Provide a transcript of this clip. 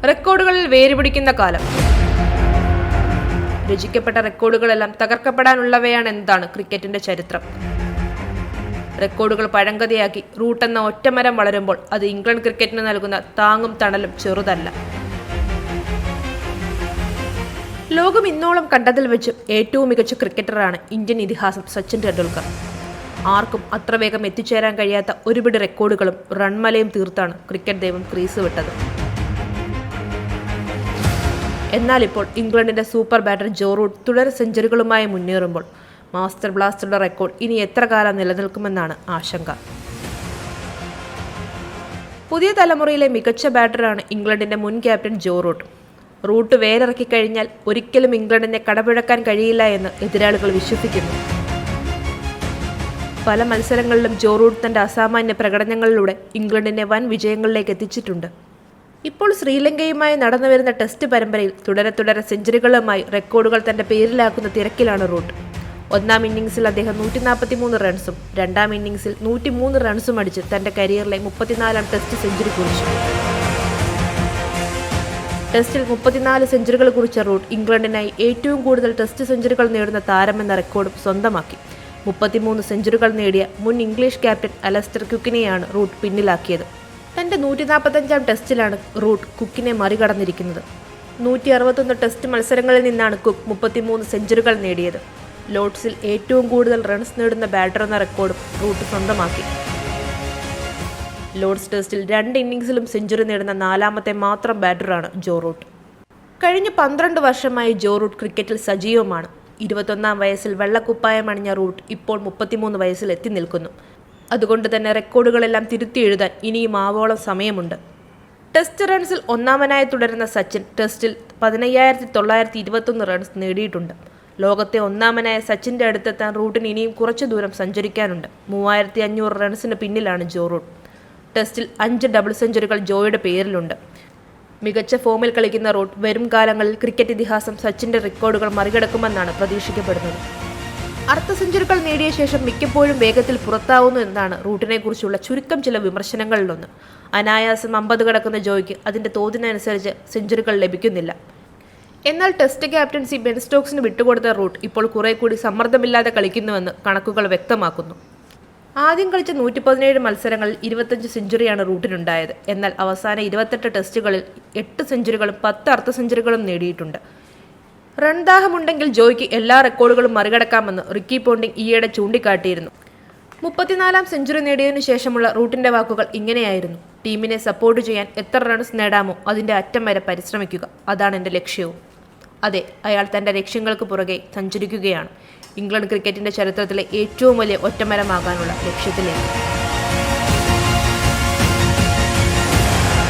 റെക്കോർഡുകളിൽ വേരുപിടിക്കുന്ന കാലം. രചിക്കപ്പെട്ട റെക്കോർഡുകളെല്ലാം തകർക്കപ്പെടാനുള്ളവയാണ് എന്നതാണ് ക്രിക്കറ്റിന്റെ ചരിത്രം. റെക്കോർഡുകൾ പഴങ്കഥയാക്കി റൂട്ട് എന്ന ഒറ്റമരം വളരുമ്പോൾ അത് ഇംഗ്ലണ്ട് ക്രിക്കറ്റിന് നൽകുന്ന താങ്ങും തണലും ചെറുതല്ല. ലോകം ഇന്നോളം കണ്ടതിൽ വെച്ച് ഏറ്റവും മികച്ച ക്രിക്കറ്ററാണ് ഇന്ത്യൻ ഇതിഹാസം സച്ചിൻ ടെണ്ടുൽക്കർ. ആർക്കും അത്ര വേഗം എത്തിച്ചേരാൻ കഴിയാത്ത ഒരുപിടി റെക്കോർഡുകളും റൺമലയും തീർത്താണ് ക്രിക്കറ്റ് ദൈവം ക്രീസ് വിട്ടത്. എന്നാൽ ഇപ്പോൾ ഇംഗ്ലണ്ടിന്റെ സൂപ്പർ ബാറ്റർ ജോ റൂട്ട് തുടരെ സെഞ്ചുറികളുമായി മുന്നേറുമ്പോൾ മാസ്റ്റർ ബ്ലാസ്റ്ററുടെ റെക്കോർഡ് ഇനി എത്ര കാലം നിലനിൽക്കുമെന്നാണ് ആശങ്ക. പുതിയ തലമുറയിലെ മികച്ച ബാറ്ററാണ് ഇംഗ്ലണ്ടിന്റെ മുൻ ക്യാപ്റ്റൻ ജോ റൂട്ട്. റൂട്ട് വേരിറക്കി കഴിഞ്ഞാൽ ഒരിക്കലും ഇംഗ്ലണ്ടിനെ കടപിഴക്കാൻ കഴിയില്ല എന്ന് എതിരാളികൾ വിശ്വസിക്കുന്നു. പല മത്സരങ്ങളിലും ജോ റൂട്ട് തന്റെ അസാമാന്യ പ്രകടനങ്ങളിലൂടെ ഇംഗ്ലണ്ടിനെ വൻ വിജയങ്ങളിലേക്ക് എത്തിച്ചിട്ടുണ്ട്. ഇപ്പോൾ ശ്രീലങ്കയുമായി നടന്നുവരുന്ന ടെസ്റ്റ് പരമ്പരയിൽ തുടരെ സെഞ്ചുറികളുമായി റെക്കോർഡുകൾ തന്റെ പേരിലാക്കുന്ന തിരക്കിലാണ് റൂട്ട്. ഒന്നാം ഇന്നിംഗ്സിൽ അദ്ദേഹം 143 റൺസും രണ്ടാം ഇന്നിംഗ്സിൽ 103 റൺസും അടിച്ച് തന്റെ കരിയറിലെ 34ാം ടെസ്റ്റ് സെഞ്ചുറി കുറിച്ചു. ടെസ്റ്റിൽ 34 സെഞ്ചുറികൾ കുറിച്ച റൂട്ട് ഇംഗ്ലണ്ടിനായി ഏറ്റവും കൂടുതൽ ടെസ്റ്റ് സെഞ്ചുറികൾ നേടുന്ന താരമെന്ന റെക്കോർഡും സ്വന്തമാക്കി. 33 സെഞ്ചുറികൾ നേടിയ മുൻ ഇംഗ്ലീഷ് ക്യാപ്റ്റൻ അലസ്റ്റർ കുക്കിനെയാണ് റൂട്ട് പിന്നിലാക്കിയത്. തന്റെ 145ാം ടെസ്റ്റിലാണ് റൂട്ട് കുക്കിനെ മറികടന്നിരിക്കുന്നത്. 161 ടെസ്റ്റ് മത്സരങ്ങളിൽ നിന്നാണ് കുക്ക് 33 സെഞ്ചുറികൾ നേടിയത്. ലോർഡ്സിൽ ഏറ്റവും കൂടുതൽ റൺസ് നേടുന്ന ബാറ്റർ എന്ന റെക്കോർഡും റൂട്ട് സ്വന്തമാക്കി. ലോർഡ്സ് ടെസ്റ്റിൽ 2 ഇന്നിംഗ്സിലും സെഞ്ചുറി നേടുന്ന 4ാമത്തെ മാത്രം ബാറ്ററാണ് ജോ റൂട്ട്. കഴിഞ്ഞ 12 വർഷമായി ജോ റൂട്ട് ക്രിക്കറ്റിൽ സജീവമാണ്. 21ാം വയസ്സിൽ വെള്ളക്കുപ്പായം അണിഞ്ഞ റൂട്ട് ഇപ്പോൾ 33 വയസ്സിൽ എത്തി നിൽക്കുന്നു. അതുകൊണ്ട് തന്നെ റെക്കോർഡുകളെല്ലാം തിരുത്തി എഴുതാൻ ഇനിയും ആവോളം സമയമുണ്ട്. ടെസ്റ്റ് റൺസിൽ ഒന്നാമനായി തുടരുന്ന സച്ചിൻ ടെസ്റ്റിൽ 15,921 റൺസ് നേടിയിട്ടുണ്ട്. ലോകത്തെ ഒന്നാമനായ സച്ചിൻ്റെ അടുത്തെത്താൻ റൂട്ടിന് ഇനിയും കുറച്ചു ദൂരം സഞ്ചരിക്കാനുണ്ട്. 3,500 റൺസിന് പിന്നിലാണ് ജോ റൂട്ട്. ടെസ്റ്റിൽ 5 ഡബിൾ സെഞ്ചുറികൾ ജോയുടെ പേരിലുണ്ട്. മികച്ച ഫോമിൽ കളിക്കുന്ന റൂട്ട് വരും കാലങ്ങളിൽ ക്രിക്കറ്റ് ഇതിഹാസം സച്ചിൻ്റെ റെക്കോർഡുകൾ മറികടക്കുമെന്നാണ് പ്രതീക്ഷിക്കപ്പെടുന്നത്. അർദ്ധ സെഞ്ചുറികൾ നേടിയ ശേഷം മിക്കപ്പോഴും വേഗത്തിൽ പുറത്താവുന്നു എന്നതാണ് റൂട്ടിനെ കുറിച്ചുള്ള ചുരുക്കം ചില വിമർശനങ്ങളിലൊന്ന്. അനായാസം 50 കടക്കുന്ന ജോയ്ക്ക് അതിൻ്റെ തോതിനനുസരിച്ച് സെഞ്ചുറികൾ ലഭിക്കുന്നില്ല. എന്നാൽ ടെസ്റ്റ് ക്യാപ്റ്റൻസി ബെൻ സ്റ്റോക്സിന് വിട്ടുകൊടുത്ത റൂട്ട് ഇപ്പോൾ കുറെ കൂടി സമ്മർദ്ദമില്ലാതെ കളിക്കുന്നുവെന്ന് കണക്കുകൾ വ്യക്തമാക്കുന്നു. ആദ്യം കളിച്ച 117 മത്സരങ്ങളിൽ 25 സെഞ്ചുറിയാണ് റൂട്ടിനുണ്ടായത്. എന്നാൽ അവസാന 28 ടെസ്റ്റുകളിൽ 8 സെഞ്ചുറികളും 10 അർദ്ധ സെഞ്ചുറികളും നേടിയിട്ടുണ്ട്. റൺദാഹമുണ്ടെങ്കിൽ ജോയ്ക്ക് എല്ലാ റെക്കോർഡുകളും മറികടക്കാമെന്ന് റിക്കി പോണ്ടിങ് ഈയിടെ ചൂണ്ടിക്കാട്ടിയിരുന്നു. 34ാം സെഞ്ചുറി നേടിയതിനു ശേഷമുള്ള റൂട്ടിന്റെ വാക്കുകൾ ഇങ്ങനെയായിരുന്നു: ടീമിനെ സപ്പോർട്ട് ചെയ്യാൻ എത്ര റൺസ് നേടാമോ അതിൻ്റെ അറ്റം വരെ പരിശ്രമിക്കുക, അതാണ് എൻ്റെ ലക്ഷ്യവും. അതെ, അയാൾ തൻ്റെ ലക്ഷ്യങ്ങൾക്ക് പുറകെ സഞ്ചരിക്കുകയാണ്. ഇംഗ്ലണ്ട് ക്രിക്കറ്റിന്റെ ചരിത്രത്തിലെ ഏറ്റവും വലിയ ഒറ്റമരമാകാനുള്ള ലക്ഷ്യത്തിലേക്ക്.